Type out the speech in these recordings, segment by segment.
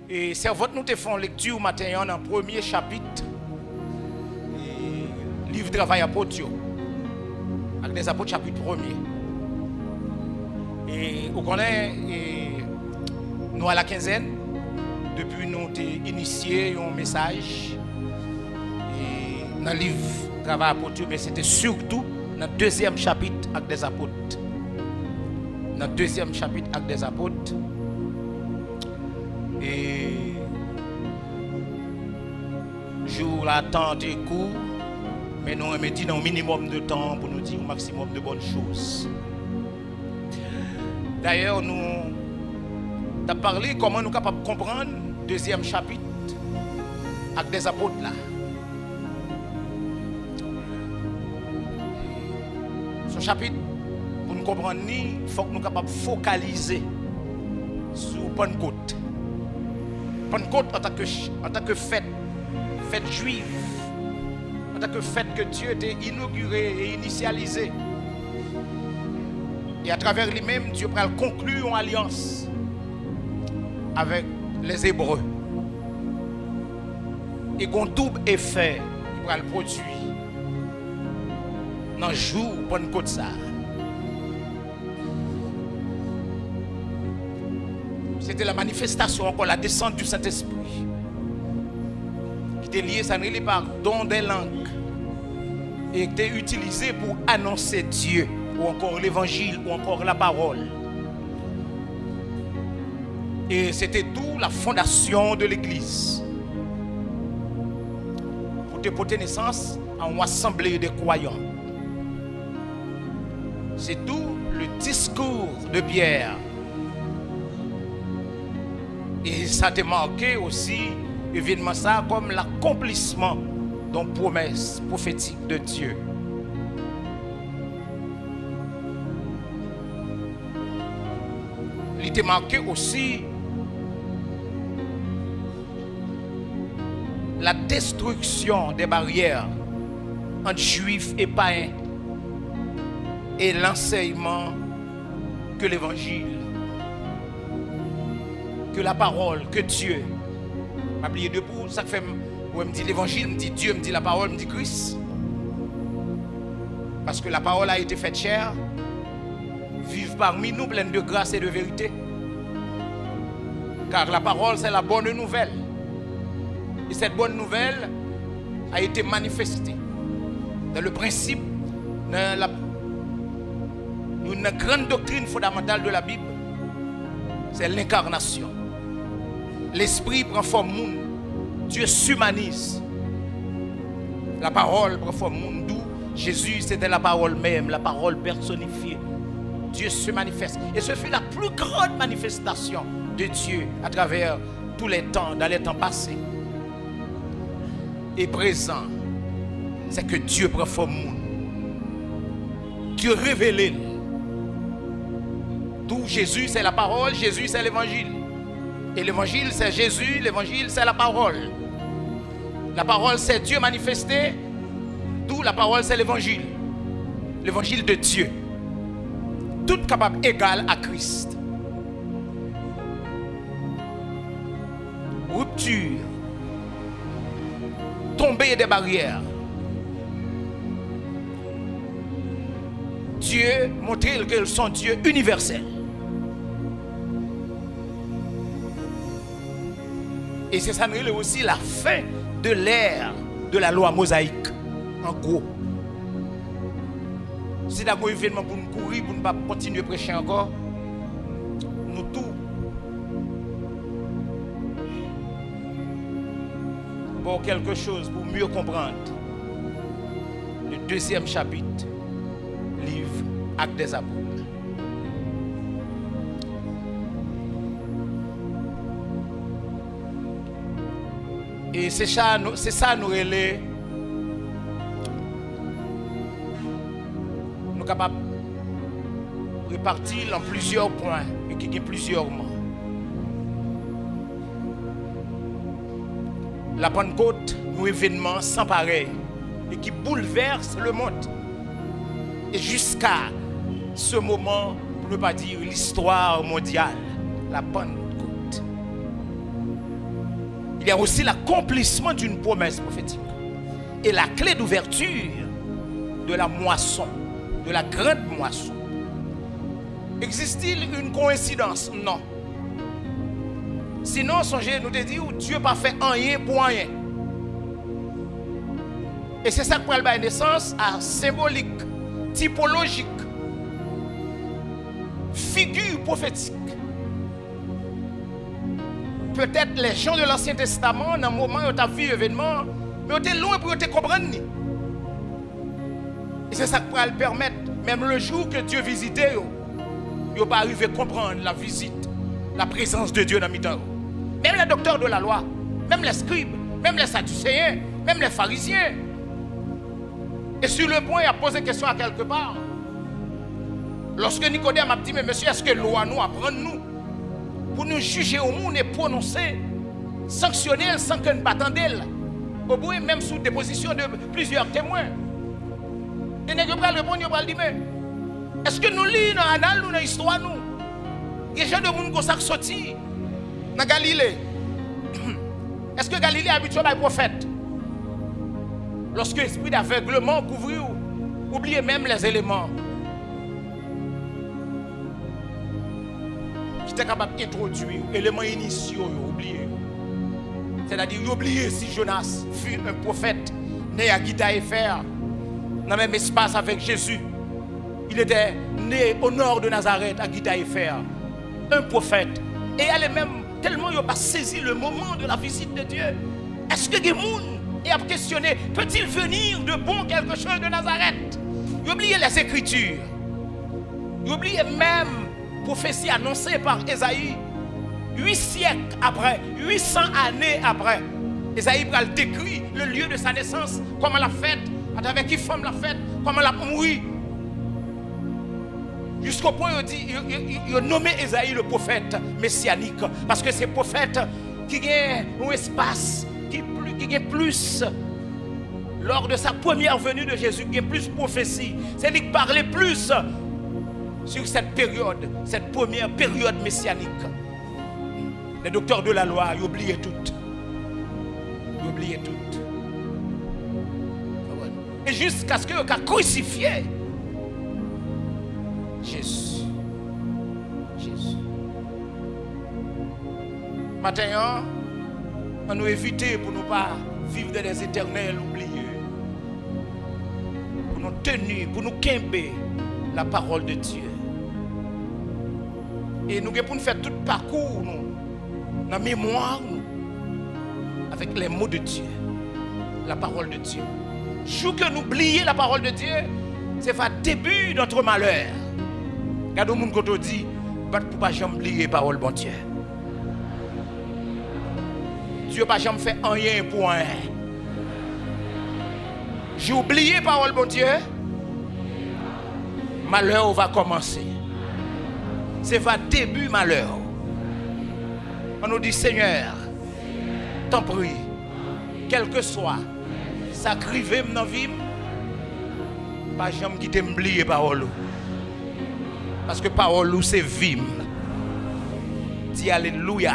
Et servote nous te font lecture matin dans le premier chapitre livre travail apôtre avec des apôtres chapitre 1er. Et vous connaissez nous à la quinzaine depuis nous avons initié un message et dans le livre travail apôtre, mais c'était surtout dans le deuxième chapitre avec des apôtres. Dans le deuxième chapitre avec des apôtres. Et jour l'attente est court, mais nous mettons un minimum de temps pour nous dire un maximum de bonnes choses. D'ailleurs, nous avons parlé comment nous sommes capables de comprendre le deuxième chapitre avec des apôtres là. Ce chapitre, pour nous comprendre, il faut que nous soyons capables de focaliser sur Pentecôte. Pentecôte en tant que fête juive, en tant que fête que Dieu a inauguré et initialisé. Et à travers lui-même, Dieu va conclure une alliance avec les Hébreux. Et qu'on double effet, il va le produire dans le jour Pentecôte ça. C'était la manifestation, encore la descente du Saint-Esprit. Qui était liée, ça n'est pas don des langues. Et qui était utilisé pour annoncer Dieu, ou encore l'évangile, ou encore la parole. Et c'était tout la fondation de l'Église. Pour te porter naissance à une assemblée de croyants. C'est tout le discours de Pierre. Et ça t'a marqué aussi, évidemment, ça comme l'accomplissement d'une promesse prophétique de Dieu. Il t'a marqué aussi la destruction des barrières entre juifs et païens et l'enseignement que l'évangile, que la parole, que Dieu. Je m'applique debout, ça fait, me dit l'évangile, me dit Dieu, me dit la parole, me dit Christ. Parce que la parole a été faite chair, vive parmi nous pleine de grâce et de vérité. Car la parole, c'est la bonne nouvelle. Et cette bonne nouvelle a été manifestée dans le principe, dans une grande doctrine fondamentale de la Bible, c'est l'incarnation. L'esprit prend forme monde, Dieu s'humanise. La parole prend forme monde, d'où Jésus c'était la parole même, la parole personnifiée. Dieu se manifeste. Et ce fut la plus grande manifestation de Dieu à travers tous les temps, dans les temps passés et présents. C'est que Dieu prend forme monde. Dieu révélé. D'où Jésus c'est la parole, Jésus c'est l'évangile. Et l'évangile c'est Jésus, l'évangile c'est la parole. La parole c'est Dieu manifesté, d'où la parole c'est l'évangile. L'évangile de Dieu. Tout capable égal à Christ. Rupture. Tomber des barrières. Dieu montrer que son Dieu universel. Et c'est ça aussi la fin de l'ère de la loi mosaïque. En gros. C'est d'abord un événement pour nous courir, pour ne pas continuer à prêcher encore. Nous tous. Pour quelque chose, pour mieux comprendre. Le deuxième chapitre, livre Actes des Apôtres. Et c'est ça nous relais. Nous sommes capables de répartir en plusieurs points et qui ont plusieurs mots. La Pentecôte, un événement sans pareil et qui bouleverse le monde. Et jusqu'à ce moment, pour ne pas dire l'histoire mondiale, la Pentecôte. il y a aussi l'accomplissement d'une promesse prophétique. Et la clé d'ouverture de la moisson, de la grande moisson. Existe-t-il une coïncidence? Non. Sinon, songez, nous te dit, Dieu n'a pas fait rien pour rien. Et c'est ça qui prend la naissance à symbolique, typologique, figure prophétique. Peut-être les gens de l'Ancien Testament, dans le moment où tu as vu l'événement, mais tu es loin pour te comprendre. Et c'est ça qui va le permettre, même le jour que Dieu visitait, il n'a pas arrivé à comprendre la visite, la présence de Dieu dans le milieu. Même les docteurs de la loi, même les scribes, même les sadducéens, même les pharisiens. Et sur le point, il a posé question à quelque part. Lorsque Nicodème a dit, mais monsieur, est-ce que la loi nous apprend nous pour nous juger au monde et prononcer, sanctionner sans que nous battions d'elle? Au bout, même sous déposition de plusieurs témoins. Et nous allons répondre, nous allons dire, mais est-ce que nous lisons dans l'annale, dans l'histoire, nous? Il y a des gens de monde qui sont sortis dans Galilée. Est-ce que Galilée est habitué à prophète? Lorsque l'esprit d'aveuglement couvrit, oubliez même les éléments qui étaient capables d'introduire, éléments initiaux, oubliez. C'est-à-dire, oubliez si Jonas fut un prophète né à Guidaïfer, dans le même espace avec Jésus. Il était né au nord de Nazareth, à Guidaïfer, un prophète. Et elle est même tellement il n'a pas saisi le moment de la visite de Dieu. Est-ce que des gens a questionné, peut-il venir de bon quelque chose de Nazareth? Il oublié les Écritures. Il oublié même prophétie annoncée par Ésaïe 8 siècles après, 800 années après. Ésaïe a décrit le lieu de sa naissance, comment la fête, à travers qui forme la fête, comment la mouru. Jusqu'au point où il a nommé Ésaïe le prophète messianique. Parce que c'est prophète qui a un espace qui a plus, lors de sa première venue de Jésus, qui a plus de prophétie. C'est lui qui parlait plus sur cette période, cette première période messianique. Les docteurs de la loi, ils oubliaient tout. Ils oubliaient tout. Et jusqu'à ce qu'ils aient crucifié Jésus. Jésus. Maintenant, on nous éviter pour ne pas vivre dans des éternels oubliés. Pour nous tenir, pour nous quimber la parole de Dieu. Et nous devons faire tout le parcours, nous, dans la mémoire, nous, avec les mots de Dieu, la parole de Dieu. Jour que nous oublions la parole de Dieu, c'est le début de notre malheur. Regardez le monde qui dit, pour ne pas jamais oublier la parole de Dieu. Dieu n'a pas jamais fait rien pour rien. J'ai oublié la parole de Dieu. Malheur va commencer. C'est le début malheur. On nous dit, Seigneur, t'en prie, quel que soit, sacrifiez dans la vie, pas jamais quitter m'oublier la parole. Parce que la parole, c'est vie. Dis Alléluia.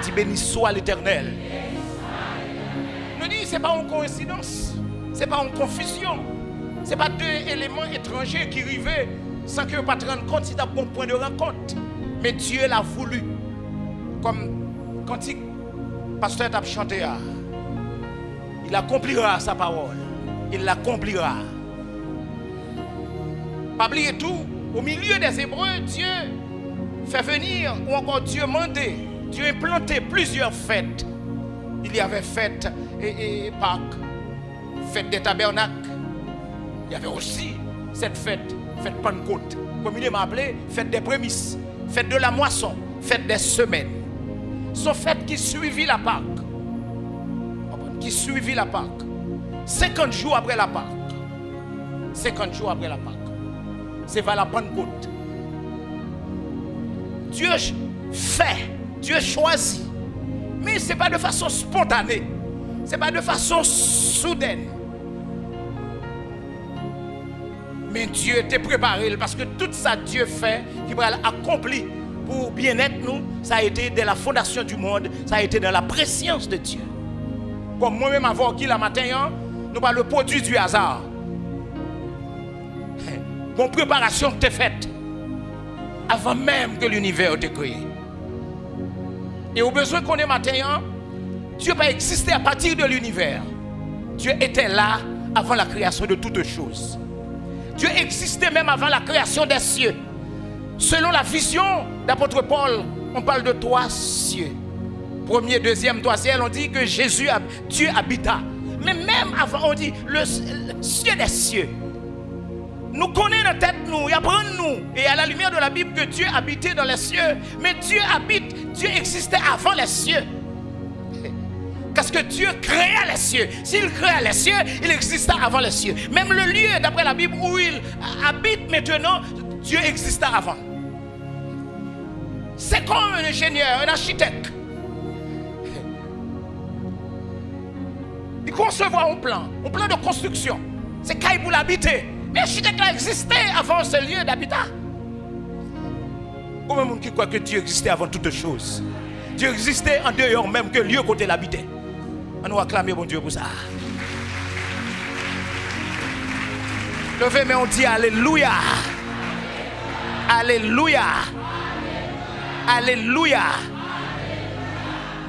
Dis béni soit l'Éternel. Nous disons, ce n'est pas une coïncidence. Ce n'est pas une confusion. Ce n'est pas deux éléments étrangers qui arrivaient sans que vous ne pas rendre compte si tu as un bon point de rencontre. Mais Dieu l'a voulu. Comme quand le pasteur a chanté, il accomplira sa parole. Il l'accomplira. Pas oublier tout, au milieu des Hébreux, Dieu fait venir, ou encore Dieu mandait, Dieu implantait plusieurs fêtes. Il y avait fête et Pâques, fête des tabernacles. Il y avait aussi cette fête, fête Pentecôte, comme il m'a appelé, fête des prémices, fête de la moisson, fête des semaines. Ce sont fêtes qui suivit la Pâque. Qui suivit la Pâque. 50 jours après la Pâque. 50 jours après la Pâque. C'est vers la Pentecôte. Dieu fait, Dieu choisit. Mais ce n'est pas de façon spontanée. Ce n'est pas de façon soudaine. Mais Dieu était préparé parce que tout ça Dieu fait, il va l'accomplir pour bien-être nous, ça a été dès la fondation du monde, ça a été dans la préscience de Dieu. Comme moi-même avant qui la matin, nous pas le produit du hasard. Mon préparation t'est faite avant même que l'univers t'ait créé. Et au besoin qu'on ait matin, Dieu n'a pas existé à partir de l'univers. Dieu était là avant la création de toutes choses. Dieu existait même avant la création des cieux. Selon la vision d'apôtre Paul, on parle de 3 cieux. Premier, deuxième, troisième, on dit que Dieu habita. Mais même avant, on dit le ciel des cieux. Nous connaissons notre tête, nous, et apprenons-nous. Et à la lumière de la Bible que Dieu habitait dans les cieux. Mais Dieu habite, Dieu existait avant les cieux. Parce que Dieu créa les cieux. S'il créa les cieux, il existait avant les cieux. Même le lieu, d'après la Bible, où il habite maintenant, Dieu existait avant. C'est comme un ingénieur, un architecte. Il conçoit un plan de construction. C'est qu'il pour l'habiter. Mais l'architecte a existé avant ce lieu d'habitat. Combien de monde qui croit que Dieu existait avant toutes choses? Dieu existait en dehors même que le lieu côté l'habitait. On nous acclamer bon Dieu pour ça. Levez, mais on dit Alléluia. Alléluia. Alléluia.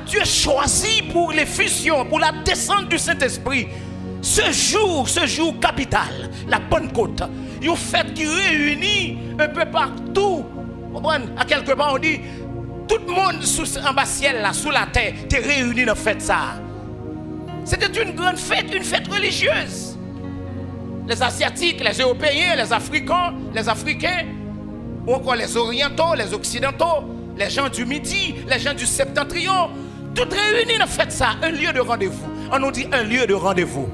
Dieu choisit pour les fusions, pour la descente du Saint-Esprit, ce jour capital, la Pentecôte, une fête qui réunit un peu partout. À quelque part on dit, tout le monde en bas ciel, là, sous la terre, t'es réuni dans fête ça. C'était une grande fête, une fête religieuse. Les Asiatiques, les Européens, les Africains, ou encore les Orientaux, les Occidentaux, les gens du Midi, les gens du Septentrion, tout réunis dans fête ça, un lieu de rendez-vous. On nous dit un lieu de rendez-vous.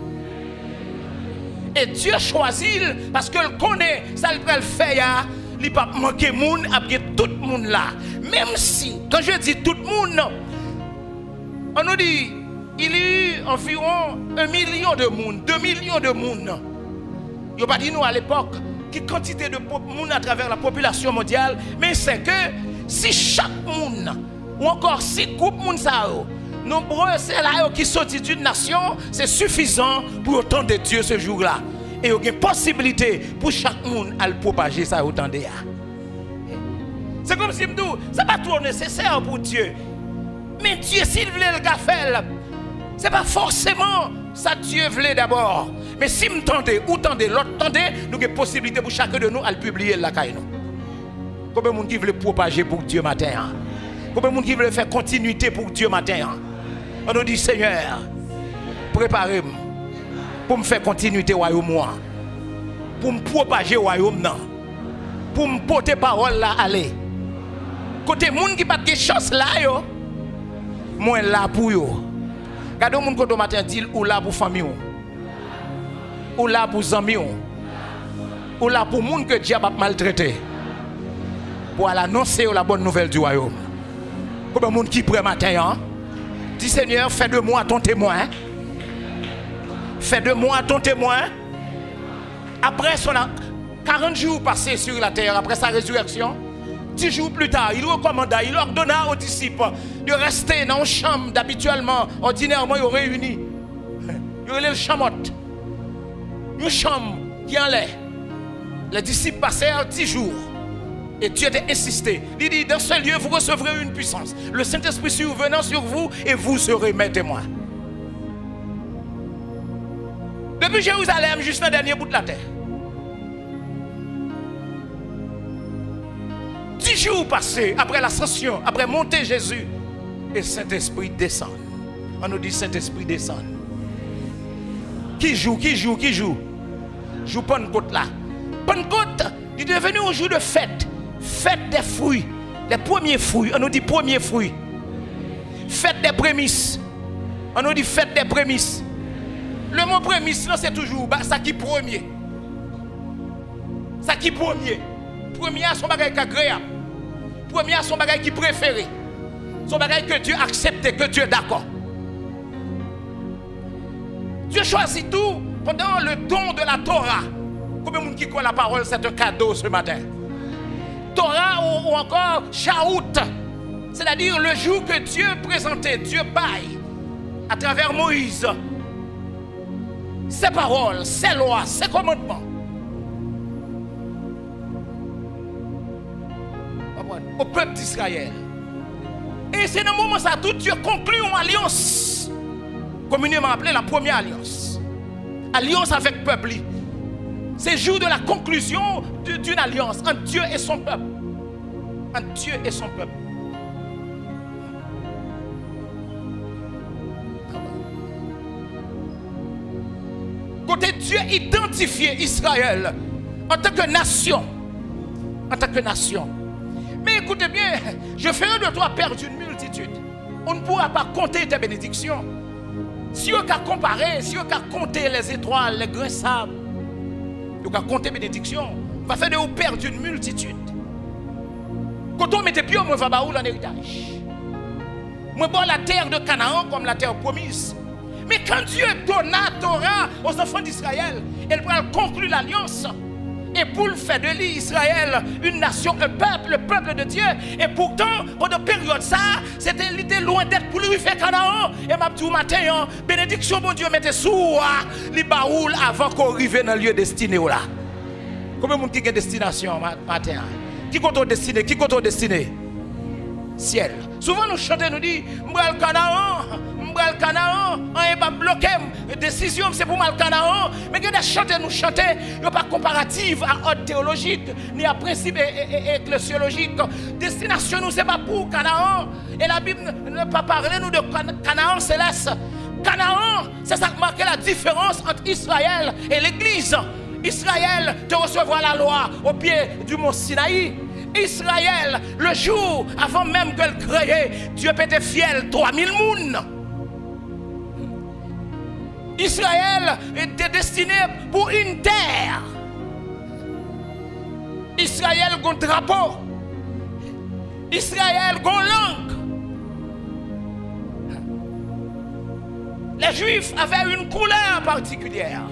Et Dieu choisit parce qu'il connaît, ça le fait, il ne peut pas manquer de monde, après tout le monde là. Même si, quand je dis tout le monde, on nous dit, il y a eu environ 1 million de monde, 2 millions de monde. Il n'y a pas dit nous à l'époque, quelle quantité de monde à travers la population mondiale, mais c'est que si chaque monde, ou encore si groupe monde ça, nombreux c'est là qui sortent d'une nation, c'est suffisant pour autant de Dieu ce jour-là. Et il y a une possibilité pour chaque monde à le propager ça autant de. C'est comme si je dis, ce n'est pas tout nécessaire pour Dieu. Mais Dieu, s'il voulait le faire, ce n'est pas forcément ça Dieu voulait d'abord. Mais si vous tendez, ou tendez, l'autre tendez, nous avons une possibilité pour chacun de nous à le publier la caille. Combien de monde qui veut propager pour Dieu matin? Combien de monde qui veut faire continuité pour Dieu matin? On nous dit, Seigneur, préparez-moi pour me faire continuité au royaume, pour me propager au royaume, pour me porter parole là, aller. Côté monde qui n'a pas de chance là, moi là pour eux. Regardez mon côté matin dit ou là pour famille, ou là pour amis, ou là pour monde que Dieu a maltraité, pour annoncer la bonne nouvelle du royaume. Combien de monde qui prend matin, dit Seigneur, fais de moi ton témoin. Fais de moi ton témoin. Après son 40 jours passés sur la terre, après sa résurrection, 10 jours plus tard, il recommanda, il ordonna aux disciples de rester dans une chambre d'habituellement, ordinairement, ils réunis. Ils ont le chamotte. Une chambre qui en l'air. Les disciples passèrent 10 jours. Et Dieu a insisté. Il dit, dans ce lieu, vous recevrez une puissance. Le Saint-Esprit survenant sur vous et vous serez mes témoins. Depuis Jérusalem, jusqu'au dernier bout de la terre. 10 jours passés après l'ascension, après monter Jésus, et Saint-Esprit descend. On nous dit Saint-Esprit descend. Qui joue? Joue Pentecôte là. Pentecôte, il est devenu un jour de fête. Fête des fruits. Les premiers fruits. On nous dit premiers fruits. Fête des prémices. On nous dit fête des prémices. Le mot prémisse, c'est toujours ça qui est premier. Ça qui est premier. Premier, son bagage agréable. Premier, son bagage qui est préféré. Son bagage que Dieu accepte, que Dieu est d'accord. Dieu choisit tout pendant le don de la Torah. Combien de monde qui croit la parole, c'est un cadeau ce matin. Torah ou encore Shaout. C'est-à-dire le jour que Dieu présentait, Dieu baille à travers Moïse ses paroles, ses lois, ses commandements. Au peuple d'Israël. Et c'est dans le moment ça tout Dieu conclut une alliance, communément appelée la première alliance. Alliance avec le peuple. C'est le jour de la conclusion d'une alliance entre Dieu et son peuple. Entre Dieu et son peuple. Côté Dieu identifié Israël en tant que nation. En tant que nation. Mais écoutez bien, je ferai de toi père d'une multitude. On ne pourra pas compter tes bénédictions. Si on a comparé, si on a compté les étoiles, les grains sables, on a compté les bénédictions, on va faire de vous père d'une multitude. Quand on mettait pied, on va baoul en héritage. Moi, bon, la terre de Canaan comme la terre promise. Mais quand Dieu donna la Torah aux enfants d'Israël, il va conclure l'alliance. Et pour le faire de l'Israël une nation, un peuple, le peuple de Dieu. Et pourtant, pendant la période ça, c'était loin d'être pour lui faire Canaan. Et m'a dit au matin, bénédiction, bon Dieu, mettez sous les baouls avant qu'on arrive dans le lieu destiné là. Combien de monde qui a destination matin? Qui compte destiné? Qui compte destiné? Ciel. Souvent nous chantons, nous disons, m'bral Canaan, on n'est pas bloqué. Décision, c'est pour mal Canaan. Mais quand nous chantons, il n'y a pas comparative à ordre théologique, ni à principe ecclésiologique. Destination, nous, ce n'est pas pour Canaan. Et la Bible ne peut pas parler nous de Canaan céleste. Canaan, c'est ça qui marque la différence entre Israël et l'Église. Israël te recevra la loi au pied du mont Sinaï. Israël, le jour avant même que le créé, Dieu était fiel 3000 mounes. Israël était destiné pour une terre. Israël a un drapeau. Israël a une langue. Les Juifs avaient une couleur particulière.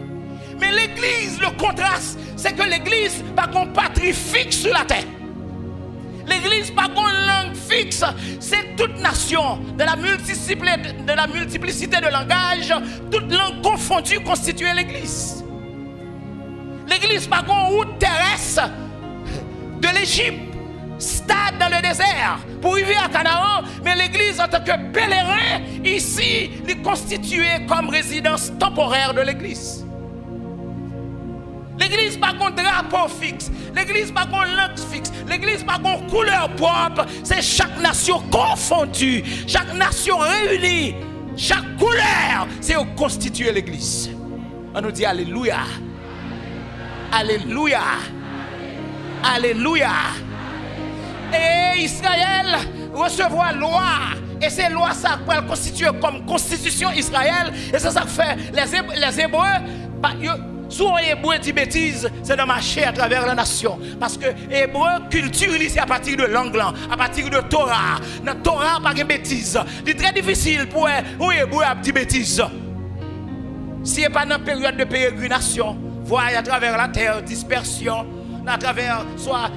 Mais l'Église, le contraste, c'est que l'Église n'a pas une patrie fixe sur la terre. L'Église n'a pas une langue fixe. C'est toute nation, de la multiplicité de langages, toute langue confondue constitue l'Église. L'Église n'a pas une route terrestre de l'Égypte, stade dans le désert, pour arriver à Canaan, mais l'Église en tant que pèlerin, ici, est constituée comme résidence temporaire de l'Église. L'église n'a pas un drapeau fixe. L'église n'a pas une langue fixe. L'église n'a pas une couleur propre. C'est chaque nation confondue. Chaque nation réunie. Chaque couleur. C'est où constituer l'église. On nous dit Alléluia. Alléluia. Alléluia. Et Israël recevra loi. Et ces lois, ça va constituer comme constitution Israël. Et c'est ça que fait les Hébreux. Souvent les Hébreux disent bêtises, c'est de marcher à travers la nation. Parce que Hébreu, culture, c'est à partir de langue, à partir de Torah. Dans la Torah, pas de bêtises. C'est très difficile pour un Hébreu à dire bêtises. Si ce n'est pas dans une période de pérégrination, voyage à travers la terre, dispersion, à travers soit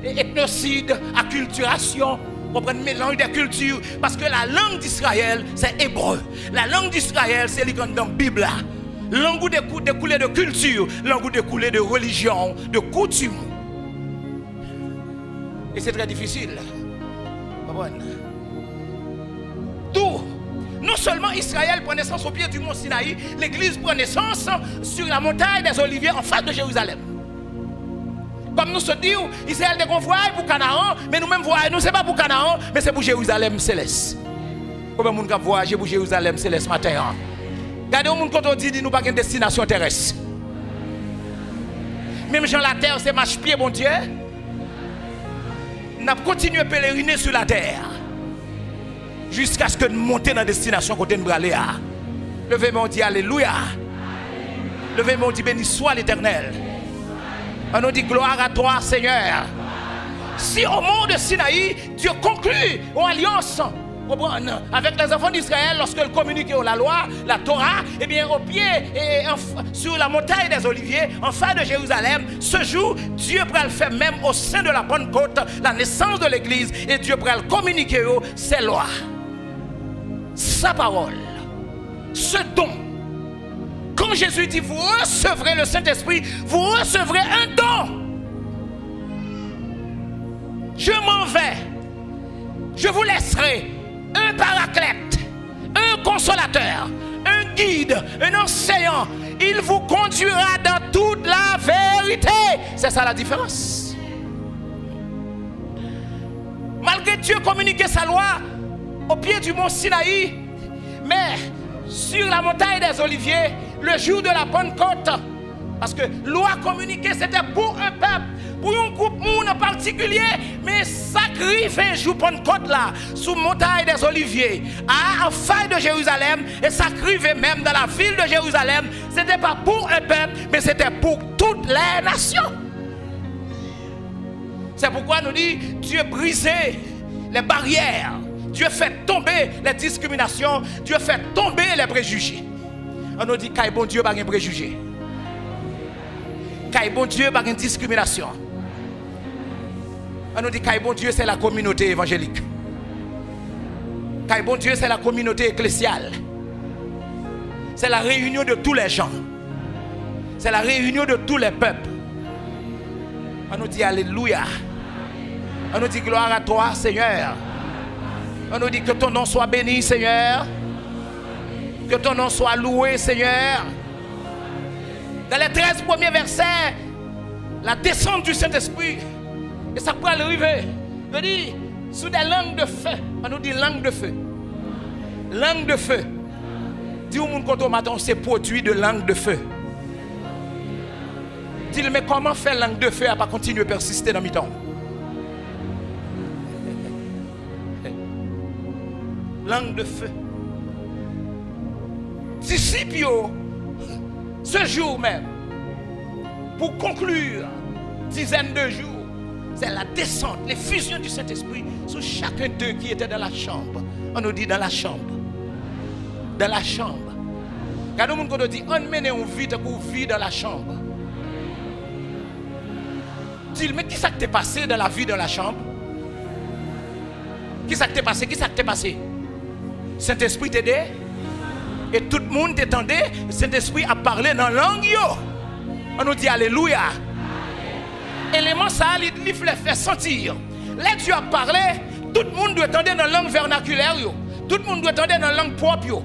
ethnocide, acculturation. On prend un mélange des cultures. Parce que la langue d'Israël, c'est hébreu. La langue d'Israël, c'est dans la Bible. Langue découlée de culture, langue découlée de religion, de coutume. Et c'est très difficile. D'où, non seulement Israël prend naissance au pied du mont Sinaï, l'Église prend naissance sur la montagne des Oliviers en face de Jérusalem. Comme nous se disons, Israël est convoyé pour Canaan, mais nous-mêmes voyons, nous, ce n'est pas pour Canaan, mais c'est pour Jérusalem céleste. Combien de monde qui voyagé pour Jérusalem céleste ce matin? Regardez, quand on dit nous pas une destination terrestre. Même Jean la terre, c'est marche-pied, mon Dieu. Nous continuons à pèleriner sur la terre. Jusqu'à ce que nous montions dans la destination côté nous aller. Levez-moi, on dit Alléluia. Levez-moi, on dit béni soit l'Éternel. On nous dit gloire à toi, Seigneur. Si au mont de Sinaï, Dieu conclut une alliance avec les enfants d'Israël, lorsqu'ils communiquaient la loi, la Torah, eh bien au pied et sur la montagne des Oliviers, en face de Jérusalem, ce jour, Dieu pourrait le faire même au sein de la Pentecôte, la naissance de l'Église, et Dieu pourrait le communiquer ses lois, sa parole, ce don. Quand Jésus dit vous recevrez le Saint-Esprit, vous recevrez un don. Je m'en vais, je vous laisserai un paraclète, un consolateur, un guide, un enseignant. Il vous conduira dans toute la vérité. C'est ça la différence. Malgré Dieu communiquer sa loi au pied du mont Sinaï, mais sur la montagne des Oliviers, le jour de la Pentecôte, parce que loi communiquée c'était pour un peuple, pour un groupe monde en particulier, mais sacrifié jour Pentecôte là, sous montagne des Oliviers, en face de Jérusalem, et sacrifié même dans la ville de Jérusalem, c'était pas pour un peuple, mais c'était pour toutes les nations. C'est pourquoi nous dit Dieu brisait les barrières, Dieu fait tomber les discriminations, Dieu fait tomber les préjugés. On nous dit qu'il bon Dieu pas de préjugés, qu'il bon Dieu pas de discrimination. On nous dit que bon Dieu c'est la communauté évangélique. Que bon Dieu c'est la communauté ecclésiale. C'est la réunion de tous les gens. C'est la réunion de tous les peuples. On nous dit alléluia. On nous dit gloire à toi Seigneur. On nous dit que ton nom soit béni Seigneur. Que ton nom soit loué Seigneur. Dans les 13 premiers versets, la descente du Saint-Esprit. Et ça peut arriver. Je dis, sous des langues de feu. On nous dit langue de feu. Langue de feu. Dis au monde quand on m'attend, c'est produit de langue de feu. Dis-le, mais comment faire langue de feu à pas continuer à persister dans mes temps? Langue de feu. Disciples, ce jour même, pour conclure, dizaines de jours, c'est la descente, l'effusion du Saint-Esprit sur chacun d'eux qui était dans la chambre. On nous dit dans la chambre. Dans la chambre. Quand nous dit, on mène une vie pour vivre dans la chambre. Dis, mais qui ça t'est passé dans la vie dans la chambre? Qui ça t'est passé? Qui ça t'est passé? Saint-Esprit t'aidait? Et tout le monde t'attendait. Saint-Esprit a parlé dans la langue. On nous dit alléluia. Élément ça, il fait sentir. Là, Dieu a parlé, tout le monde doit attendre dans la langue vernaculaire. Tout le monde doit attendre dans la langue propre.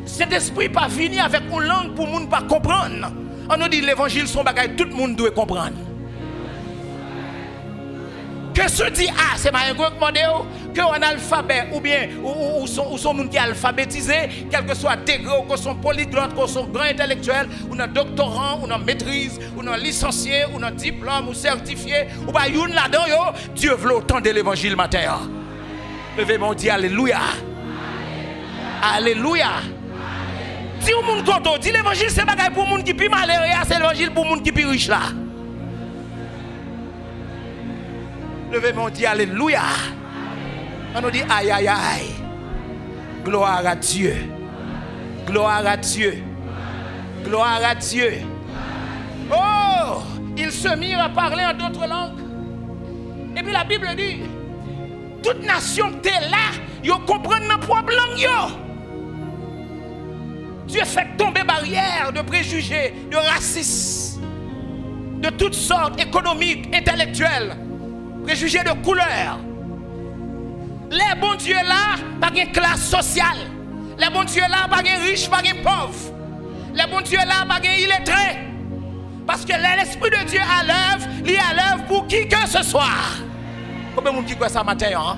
Cet esprit pas venu avec une langue pour le monde pas comprendre. On nous dit l'évangile son bagage, tout le monde doit comprendre. Que ce dit A, c'est ma recommandé que un alphabet ou bien ou son monde qui est alphabétisé, quel que soit degré, ou que son polyglotte, que son grand intellectuel, ou un doctorant, ou un maîtrise, ou un licencié, ou un diplôme, ou certifié, ou pas une là-dedans, Dieu veut autant de l'évangile matin. Levez-moi, dit alléluia. Alléluia. Dis au monde content, dis l'évangile c'est pas pour le monde qui est malheureux, c'est l'évangile pour le monde qui est riche là. Levez-moi, dit alléluia. On nous dit aïe aïe aïe. Gloire à Dieu. Gloire à Dieu. Gloire à Dieu. Oh, ils se mirent à parler en d'autres langues. Et puis la Bible dit, toute nation qui est là, ils comprennent notre propre langue. Dieu fait tomber barrières de préjugés, de racisme, de toutes sortes, économiques, intellectuelles, préjugés de couleur. Les bons dieux là, pas de classe sociale. Les bons dieux là, pas de riches, pas de pauvres. Les bons dieux là, pas de illettrés. Parce que l'Esprit de Dieu à l'œuvre, il est à l'œuvre pour qui que ce soit. Combien de monde qui croit ça matin, hein?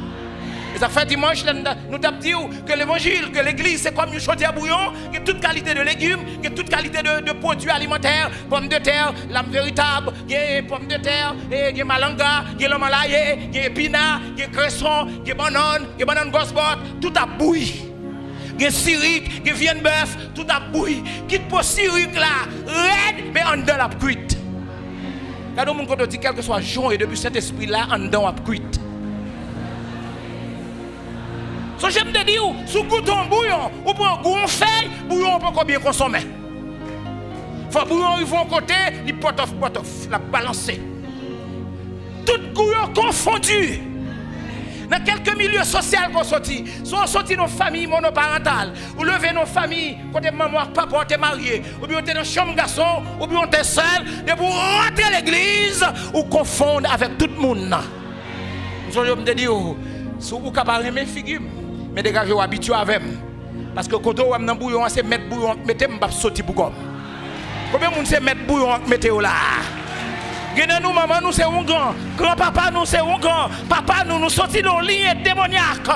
Et ça fait dimanche, nous avons dit que l'évangile, que l'église, c'est comme une chaudière bouillon, il y a toute qualité de légumes, il y a toute qualité de produits alimentaires, pommes de terre, l'âme véritable, il y a pommes de terre, il y a malanga, il y a l'omalaye, il y a épinards, il y a cresson, il y a banane gosport, tout a bouilli. Il y a syrique, il y a viande bœuf, tout a bouilli. Quitte pour syrique là, raide, mais en dedans la cuite. Quand on dit quel que soit jour et depuis cet esprit là, en dedans la cuite. So j'aime te dire, sous bouton bouillon, ou pour un goût feuille, bouillon on peut bien consommer. Faut bouillon ils vont côté, les pot off, la balancer. Tout bouillon confondu. Dans quelques milieux sociaux qu'on sortit, soit on sortit nos familles monoparentales, ou lever nos familles, côté maman, papa, t'es marié, ou bien t'es dans chambre garçon, ou bien t'es seul, et pour rentrer à l'église, ou confondre avec tout le monde. Je me dis, si vous avez mes figures, mais dégagez vous habituez avec moi. Parce que quand vous avez un bouillon, c'est mettre bouillon, mettez-moi pas sortir pour comme. Combien de monde c'est mettre bouillon, mettez-vous là? Nous, maman, nous c'est un grand-papa, nous c'est un grand, papa, nous sortis dans ligne démoniaque.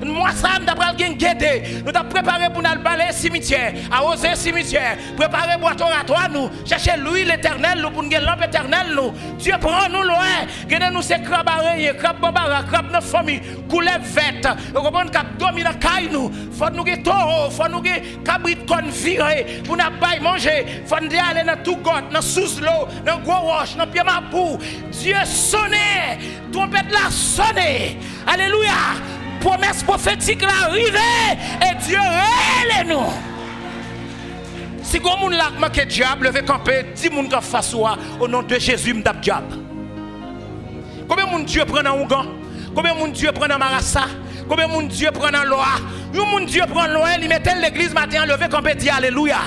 Nous, moi, ça, nous avons guetté. Nous avons préparé pour nous balayer cimetière, arroser cimetière, préparer boîte oratoire, nous, chercher l'huile éternelle, nous, pour nous lampe éternelle, nous. Dieu prend nous loin. Nous c'est crabe araignée, crabe bambara, crabe de famille, couleur verte. Nous comprenons qu'il domine la caille, nous. Faut nous get taureau, faut nous get cabrit qu'on vire, pour nous bailler manger. Faut nous aller dans tout goût, dans sous l'eau, dans gros dans pied ma boue. Dieu sonnait, trompette la sonné. Alléluia. Promesse prophétique la arrivée et Dieu relève nous. Si vous avez manqué diable, levez camper, dis moun ka face au nom de Jésus m'dap diable. Combien moun Dieu prend dans Ougan? Combien moun Dieu prend dans Marassa? Combien moun Dieu prend dans Loa? Yon moun Dieu prend loin, il mettait l'église matin, levez camper, dit alléluia.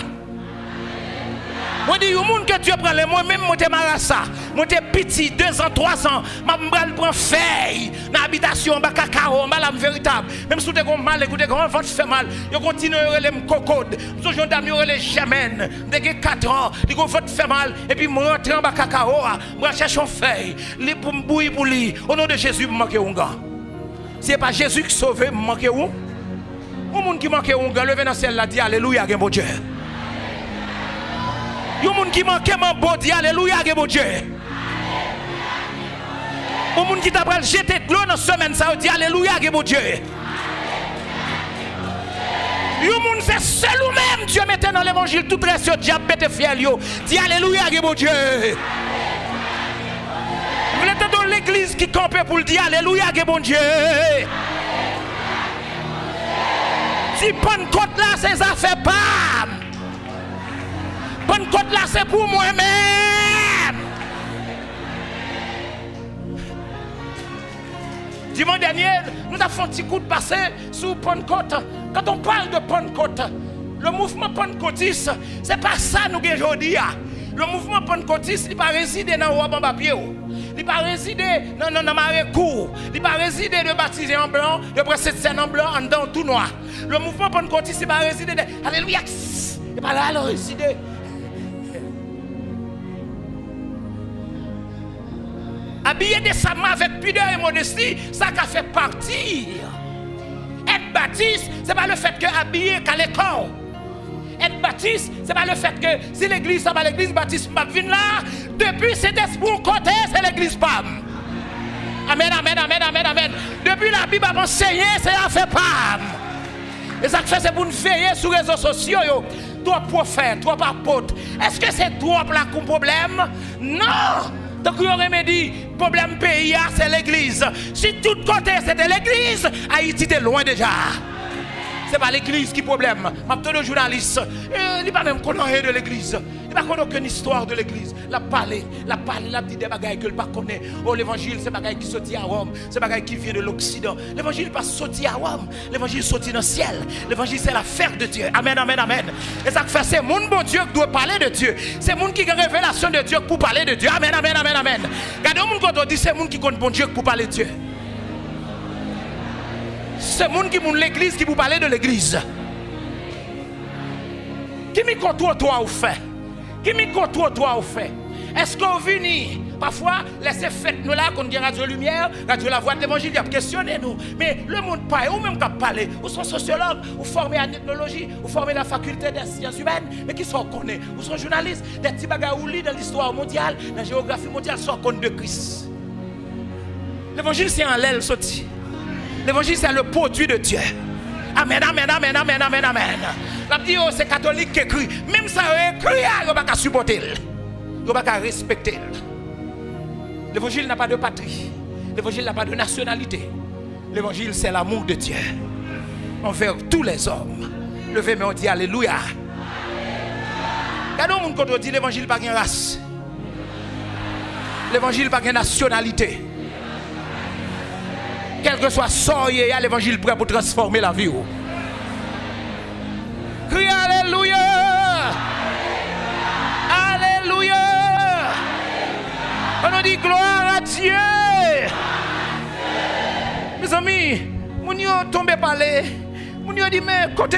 Moi dis au monde que Dieu prend les moi même moi te marassa moi te petit 2 ans 3 ans m'a prend feuille dans habitation ba cacao ba la véritable même si tu es mal écoutez comment va te faire mal yo continue les cocode so j'en dame les germaine de 4 ans il go te faire mal et puis moi rentrer en ba cacao moi chercher une feuille li pour bouillir pour lui au nom de Jésus manquer un gars c'est pas Jésus qui sauve manquer où au monde qui manquer un gars lever dans celle là dit alléluia gen bon Dieu. Yon moun qui manque mon body, alléluia, bon Dieu. Yon moun qui t'a pral jeter de l'eau dans semaine, ça dit alléluia, bon Dieu. Yon moun c'est seul ou même, Dieu mettait dans l'évangile tout reste sur diable, bête fiel yo. Dit alléluia, bon Dieu. Vous êtes dans l'église qui campe pour le dire alléluia, bon Dieu. Si Pentecôte là, c'est ça fait pas. Pentecôte là c'est pour moi-même. Dimanche dernier, nous avons fait un petit coup de passé sur Pentecôte. Quand on parle de Pentecôte, le mouvement pentecôtiste, ce n'est pas ça nous avons aujourd'hui. Le mouvement pentecôtiste, il ne va pas résider dans le roi Bambapier. Il ne va pas résider dans le marais court. Il ne va pas résider de baptiser en blanc, de prendre cette scène en blanc, en dedans tout noir. Le mouvement pentecôtiste, il ne va pas résider de. Alléluia. Il ne va pas là résider. Habiller décemment avec pudeur et modestie, ça qui fait partir. Être baptiste, ce n'est pas le fait que habiller qu'à l'école. Être baptiste, ce n'est pas le fait que si l'église, ça va l'église baptiste, ma vie là, depuis cet espoir côté, c'est l'église PAM. Amen, amen, amen, amen, amen. Depuis la Bible a enseigné, c'est la fait PAM. Et ça que fait, c'est pour nous veiller sur les réseaux sociaux. Toi, prophète, toi, apôtre. Est-ce que c'est toi là qu'on problème? Non! Donc, il aurait me dit, problème pays, c'est l'église. Si tout côté c'était l'église, Haïti était loin déjà. Ce n'est pas l'église qui est problème. Maintenant, le journaliste, il n'est pas même connu de l'église. Il n'a pas connu aucune histoire de l'église. La parler, la dit des bagailles que ne connaît pas. Oh, l'évangile, c'est des bagailles qui sortent à Rome. C'est des bagailles qui viennent de l'Occident. L'évangile n'est pas sorti à Rome. L'évangile sorti dans le ciel. L'évangile, c'est l'affaire de Dieu. Amen, amen, amen. Et ça fait, c'est mon bon Dieu qui doit parler de Dieu. C'est mon qui a une révélation de Dieu pour parler de Dieu. Amen, amen, amen, amen. Regardez, mon dit, c'est mon qui compte bon Dieu pour parler de Dieu. C'est monde qui monte l'église qui vous parler de l'église. Qui me contrôle toi ou fait? Qui me contrôle toi ou fait? Est-ce qu'on vient parfois laisser faire nous là qu'on dit radio lumière, radio la voix de l'évangile, il a questionné nous. Mais le monde pas ou même qui parler, ou sont sociologues, ou formés en ethnologie, ou formés à la faculté des sciences humaines, mais qui sont connus, ou sont journalistes, des petits bagages ou lit dans l'histoire mondiale, dans la géographie mondiale, sont connus de Christ. L'évangile c'est en l'aile sorti. L'évangile, c'est le produit de Dieu. Amen, amen, amen, amen, amen, amen. La dit, oh, c'est catholique qui écrit. Même ça, écrit, il ne va pas supporter. Il ne va pas respecter. L'évangile n'a pas de patrie. L'évangile n'a pas de nationalité. L'évangile, c'est l'amour de Dieu envers tous les hommes. Levez-moi, on dit Alléluia. Quand on dit l'évangile, pas une race. L'évangile, pas une nationalité. Quel que soit sort, il y a l'évangile prêt pour transformer la vie. Crie Alléluia. Alléluia. On dit gloire à Dieu. Mes amis, mon yo tombé parler. Mon yo dit mais côté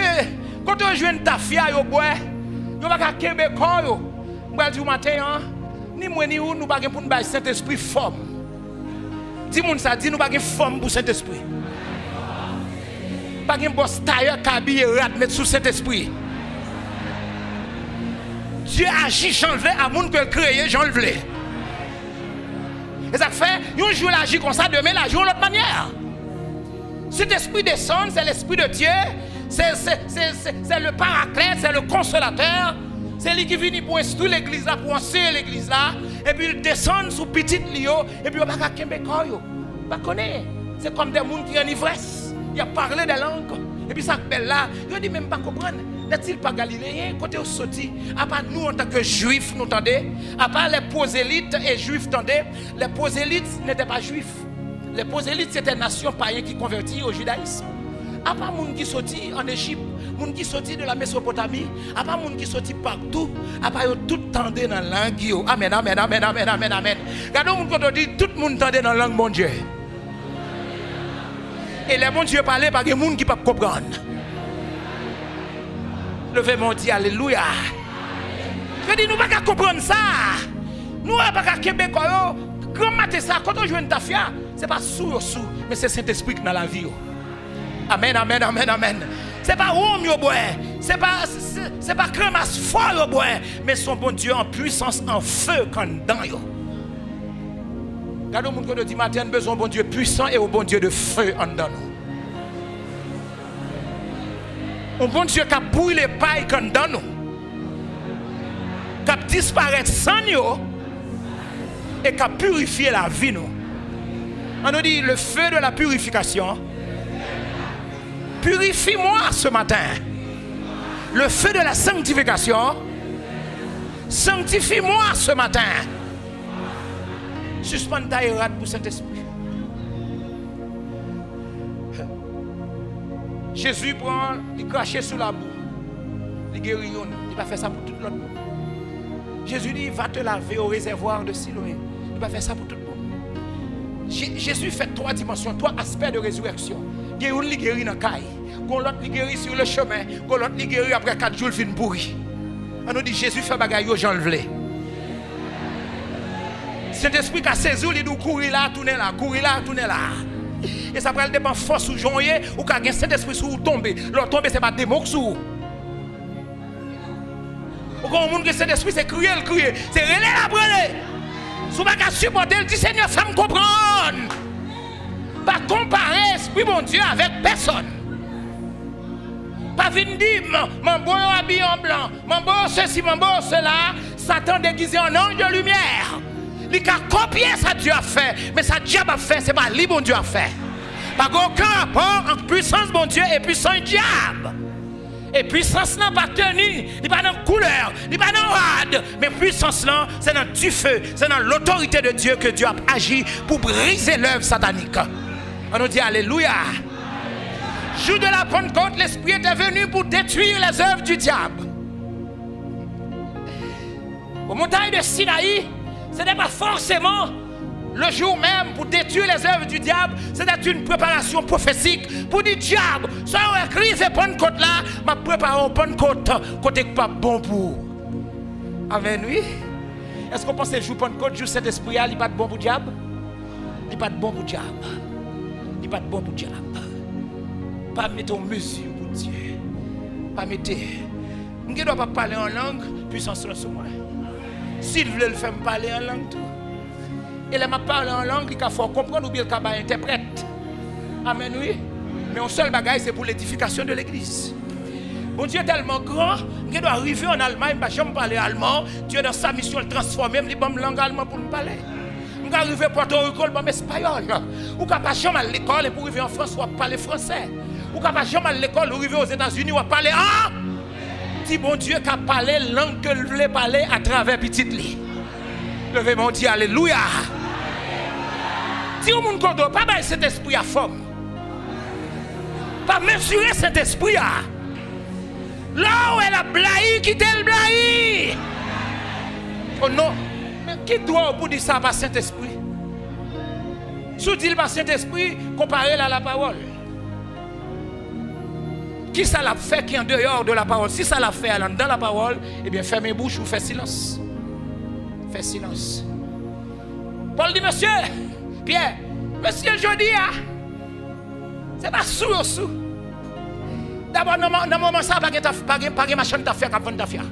je viens tafia yo bois. Yo pas ka kembe kon yo. M'pa di matin ni moi ni ou nous pas pour nous Saint-Esprit forme. Dis moun ça dit nous pas forme pour Saint-Esprit. Pas gen boss tailleur kabille rat mettre sous Saint-Esprit. Dieu agit j'enlever à moun que créer j'enlever. Et ça fait, un jour il agit comme ça, demain il agit de l'autre manière. Cet esprit descend, c'est l'esprit de Dieu, c'est le paraclète, c'est le consolateur, c'est lui qui vient pour instruire l'église là, pour enseigner l'église là, et puis il descend sous petite lio, et puis il va pas kembe koyo. Pas connaître. C'est comme des gens qui ont une ivresse. Il a parlé des langues, et puis ça belle là, il dit même pas comprendre. N'est-il pas galiléen, côté au sorti, à part nous en tant que juifs, nous tendez, à part les prosélytes et juifs, tendez, les prosélytes n'étaient pas juifs. Les prosélytes, c'était une nation païenne qui convertit au judaïsme. À part les gens qui sortit en Égypte, les gens qui sortit de la Mésopotamie, à part les gens qui sortit partout, à part tout tendez dans la langue. Amen, amen, amen, amen, amen, amen. Regardez, on dit tout le monde tendait dans la langue, mon Dieu. Et les bon Dieu parlaient par des gens qui ne peuvent pas comprendre. Levez-moi, dit Alléluia. Je dis, nous ne pouvons pas comprendre ça. Nous ne pouvons pas Québécois. Quand matin ça, quand on joue une tafia, ce n'est pas sous, mais c'est Saint-Esprit qui est dans la vie. Amen, amen, amen, amen. Ce n'est pas homme, ce n'est pas cremasse fort, mais son bon Dieu en puissance, en feu, quand dans. Regardez le monde qui dit matin, nous avons besoin d'un bon Dieu puissant et un bon Dieu de feu en dedans. Un bon Dieu qui a brûlé les pailles dans nous, qui a disparu sans nous et qui a purifié la vie. Nous. On nous dit le feu de la purification. Purifie-moi ce matin. Le feu de la sanctification. Sanctifie-moi ce matin. Suspends ta rate pour Saint-Esprit. Jésus prend, il crache sous la boue. Il guérit. Il va faire ça pour tout le monde. Jésus dit, va te laver au réservoir de Siloé. Il va faire ça pour tout le monde. Jésus fait 3 dimensions, 3 aspects de résurrection. Il guérit dans la caille. L'autre il guérit sur le chemin. L'autre il guérit après 4 jours, il finit pourri. On nous dit, Jésus fait bagaille, j'enlève. Saint-Esprit qui a saisi, il dit, courir là, tourner là, courir là, tourner là. Et ça prend dépend force ou joyer ou quand un Saint-Esprit sur tomber. Leur tomber c'est pas démon sous. Ou quand on monde que Saint-Esprit c'est crier, c'est relais la brûler. Si pas qu'à supporter, il dit Seigneur, fais-moi comprendre. Pas comparer esprit mon Dieu avec personne. Pas venir dire mon beau habillé en blanc, mon beau ceci, mon beau cela, Satan déguisé en ange de lumière. Il a copié ça Dieu a fait, mais ça diable a fait, c'est pas lui bon Dieu a fait. Pas aucun rapport entre puissance bon Dieu et puissance diable. Et puissance n'a pas tenu, il n'est pas dans la couleur, il n'est pas dans le rad, mais puissance là, c'est dans du feu, c'est dans l'autorité de Dieu que Dieu a agi pour briser l'œuvre satanique. On nous dit Alléluia. Jour de la Pentecôte, l'Esprit était venu pour détruire les œuvres du diable. Aux montagnes de Sinaï, ce n'est pas forcément le jour même pour détruire les œuvres du diable. C'est une préparation prophétique pour dire diable. Ça on écrit ce Pentecôte là, m'a préparé au Pentecôte côté pas bon pour. Amen oui. Est-ce qu'on pense que le jour Pentecôte, jour cet esprit là, il pas de bon pour diable? Il pas de bon pour diable. Il pas de bon pour diable. Pas mettre en mesure pour Dieu. Pas mettre. On ne doit pas parler en langue, puissance sur moi. S'il veut le faire parler en langue tout. Et là m'a parlé en langue, il faut comprendre ou bien le cabas interprète. Amen oui. Mais un seul bagage c'est pour l'édification de l'église. Bon Dieu est tellement grand, il doit arriver en Allemagne, je ne parle pas allemand. Dieu dans sa mission le transformer, il me langue allemand pour me parler. Vous arrivez à Porto Rico, le espagnol. Vous n'avez pas jamais à l'école et pour arriver en France, vous parlez français. Vous n'avez pas jamais à l'école, vous arrivez aux États-Unis, vous parlez Dis bon Dieu qui a parlé langue que vous voulez parler à travers petit lit. Levez mon Dieu, alléluia. Si vous ne comprenez pas, cet esprit à forme. Pas mesurer cet esprit à. Là où elle a blahi, quittez le blahi. Oh non, mais qui doit pour dire ça par Saint-Esprit? Si dit par Saint-Esprit, comparez à la parole. Qui ça l'a fait qui est en dehors de la parole? Si ça l'a fait dans la parole, eh bien fermez bouche ou faites silence. Faites silence. Paul dit, monsieur, Pierre, monsieur, je dis, c'est pas sous. D'abord, dans le moment ça, pas de machin d'affaires avant d'affaires.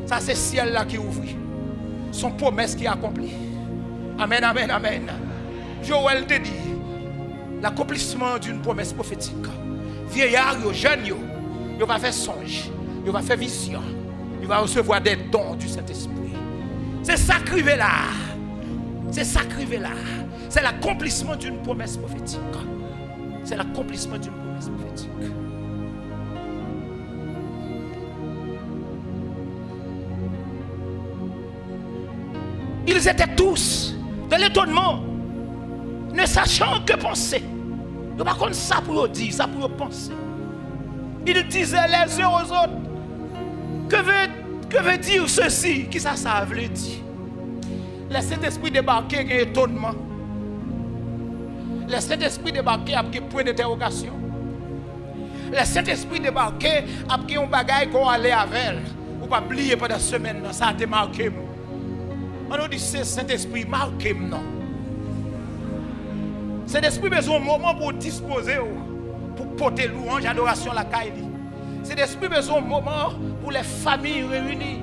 Ça, c'est le ciel là qui ouvre. Son promesse qui est accomplie. Amen, amen, amen. Joël te dit, l'accomplissement d'une promesse prophétique. Vieillard, jeune, il va faire songe, il va faire vision, il va recevoir des dons du Saint-Esprit. C'est ça qui arrive là. C'est ça qui arrive là. C'est l'accomplissement d'une promesse prophétique. C'est l'accomplissement d'une promesse prophétique. Ils étaient tous dans l'étonnement, ne sachant que penser. Ils ne savent pas ça pour dire, ça pour penser. Ils disaient les uns aux autres, que veut dire ceci? Qui ça veut dire? Le Saint-Esprit débarqué, il y a étonnement. Le Saint-Esprit débarqué, il y a un point d'interrogation. Le Saint-Esprit débarqué, il y a un bagage qu'on allait avec. Ou pas oublier pendant la semaine, ça a été marqué. On nous dit c'est Saint-Esprit marqué, non. Saint-Esprit besoin d'un moment pour disposer, pour porter louange, adoration la caille. Saint-Esprit besoin d'un moment pour les familles réunies.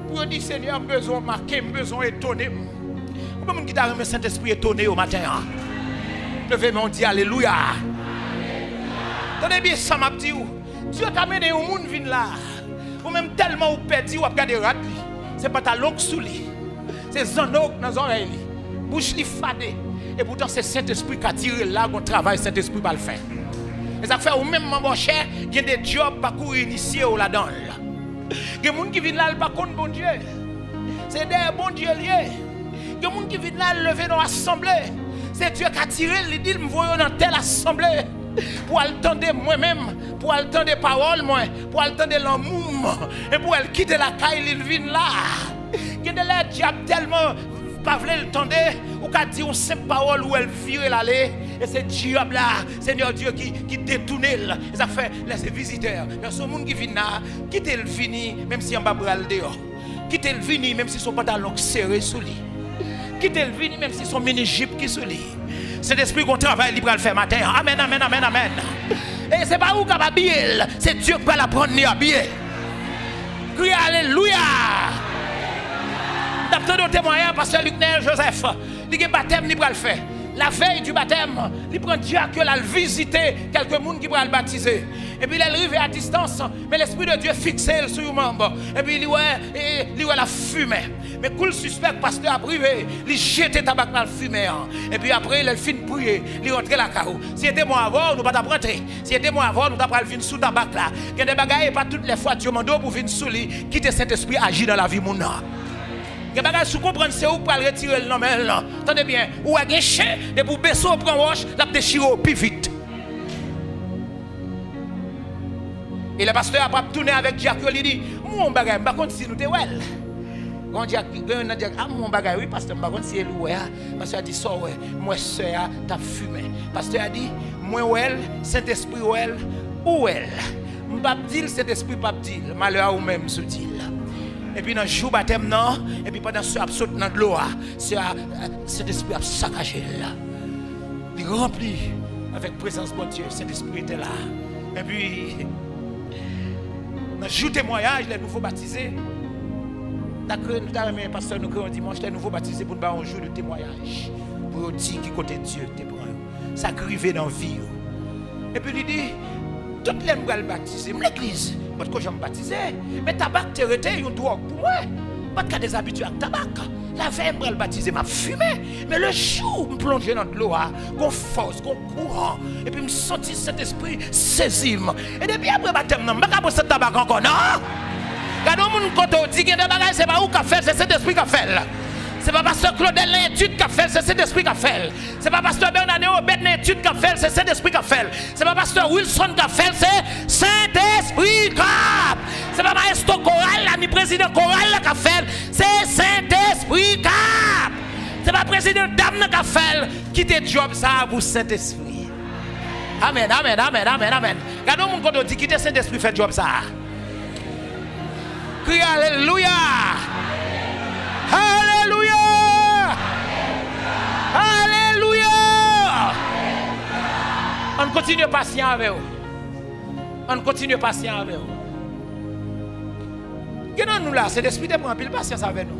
Pour dire Seigneur, besoin marquer, besoin étonner. Comment qui t'a remis Saint-Esprit étonné au matin? Levez mon Dieu, alléluia. Tenez bien ça, m'a dit. Dieu t'a amené au monde vin là. Ou même tellement ou perdu ou regardé rat. C'est pas ta longue sous lui. C'est zanok dans les oreilles. Bouche li fade. Et pourtant c'est Saint-Esprit qui a tiré là qu'on travaille, Saint-Esprit va le faire. Et ça fait ou même mon cher, il y a des jobs pas pour initier ou là-dedans. Il y a des gens qui viennent là, pas contre bon Dieu. C'est des bons dieux liés. Il y a des gens qui viennent là, lever dans l'assemblée. C'est Dieu qui a tiré, il dit, me voyons dans telle assemblée. Pour attendre moi-même, pour attendre des paroles, moi, pour attendre l'amour. Et pour elle quitter la caille, il vient là. Il y a des diables tellement pas voulu le tendre, ou qu'a dit une simple parole où elle vire l'aller. Et c'est diable là, Seigneur Dieu qui détourne. Et ça fait les visiteurs. Il y a ce monde qui vient là, quitter le fini, même si on va bral dehors. Quitter le fini, même si son pantalon serré sous lui. Quitter le fini, même si son mini-jupe qui sous lui. C'est l'esprit qu'on travaille, il va le faire matin. Amen, amen, amen, amen. Et c'est pas où qu'on va habiller, c'est Dieu qui va la prendre ni habiller. Crie alléluia. D'après nos témoignages, pasteur Luc Nel Joseph, il a un baptême, il va le faire. La veille du baptême, il prend Dieu que l'a visité quelques personnes qui vont le baptiser. Et puis il arrive à distance, mais l'Esprit de Dieu fixé sur le membre. Et puis il voit la fumée. Mais cool suspect, le pasteur a privé, il jette tabac dans le fumée. Et puis après, il finit de prier, il rentre la carreau. Si c'était moi avant, nous ne pouvons pas rentrer. Si c'était moi avant, nous ne pouvons pas venir sous tabac là. Il y a des bagailles, pas toutes les fois, Dieu m'a pour venir sous lui, quitter cet esprit agir dans la vie mon âme. Il y a des choses comprendre, c'est où pour retirer le nom. Attendez bien, ou a un chien, et pour baisser au prendre roche, la déchirer au plus vite. Et le pasteur a pas tourné avec Jacques, il dit, mon bagage, par contre, si nous te well. Quand Jacques dit, ah mon bagage, oui, pasteur, par contre, si elle est là, pasteur a dit, ça, ouais, moi, soeur, t'as fumé. Pasteur a dit, moi, well, Saint-Esprit, well, où elle? M'pas dire, Saint-Esprit, pas dire, malheur ou même sous dire. Et puis dans le jour baptême, non. Et puis pendant ce absurde dans de l'eau, cet esprit a saccagé là. Il rempli avec présence de Dieu. Cet esprit était là. Et puis, dans le jour témoignage, les nouveaux baptisés. Nous avons un pasteur, nous avons dimanche, les nouveaux baptisés pour nous faire un jour de témoignage. Pour dire qui côté Dieu te prend. Ça arrive dans la vie. Et puis il dit, toutes les nouvelles baptisées, l'église. Parce que je me baptisé, mais tabac te rete une drogue pour moi. Pas de des habitudes avec tabac. La veille, je vais le baptiser, m'a fumé. Mais le jour où je plonge dans l'eau, qu'on force, qu'on courant, et puis je sens cet esprit saisir. Et depuis après le baptême, je ne vais pas prendre ce tabac encore, non? Quand on dit que ce n'est pas où qu'a fait, c'est cet esprit qui a fait. C'est pas pasteur Claudel l'étude qui a fait, c'est cet esprit qui a fait. C'est pas pasteur Bernard Obed l'étude qui a fait, c'est cet esprit qui a fait. C'est pas pasteur Wilson qui a fait, c'est Saint-Esprit qui a fait. C'est pas maestro choral, ni président choral qui a fait, c'est Saint-Esprit qui a fait. C'est pas président dame qui a fait, quitter job ça pour Saint-Esprit. Amen, amen, amen, amen, amen. Regardez mon côté dit quitter Saint-Esprit fait job ça. Crie alléluia. Alléluia! Alléluia! On continue patient avec vous. On continue patient avec vous. Qu'est-ce nous là? C'est l'esprit de prendre pile patience avec nous.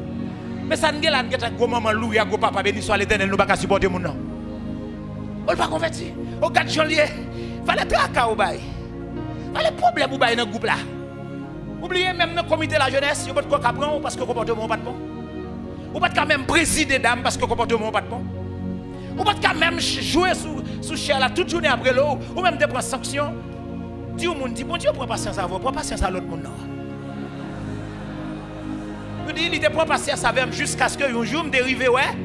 Mais ça ne là pas go maman louia go papa béni soit l'Éternel nous pas supporter mon nom. On pas converti. Au 4 janvier, fallait traka au bail. Fallait problème au bail dans groupe là. Oubliez même le comité de la jeunesse, vous pas de quoi parce que comportement pas de bon. Ou pas quand même présider dame parce que le comportement pas de bon. Ou pas quand même jouer sous chair là toute journée après l'eau. Ou même de prendre sanction. Dis au monde, dit bon Dieu prend patience à vous, prend patience à l'autre monde. Vous dites, il te prend patience avec moi jusqu'à ce que un jour me dérive, ouais.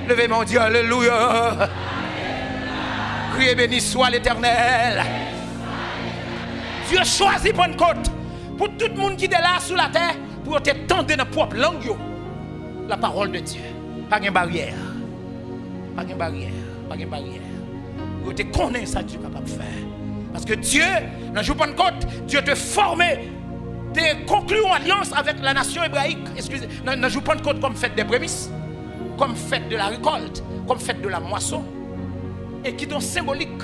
Levez mon Dieu, alléluia. Criez béni soit l'Éternel. Dieu choisit pour une côte. Pour tout le monde qui est là sous la terre, pour te tendre dans propre langue. La parole de Dieu. Pas de barrière. Pas de barrière. Pas de barrière. Vous te connaissez ça, Dieu est capable de faire. Parce que Dieu, dans le jour de Pentecôte, Dieu te formé, te conclu en alliance avec la nation hébraïque. Excusez, dans le jour de Pentecôte, comme fête des prémices, comme fête de la récolte, comme fête de la moisson, et qui sont symboliques.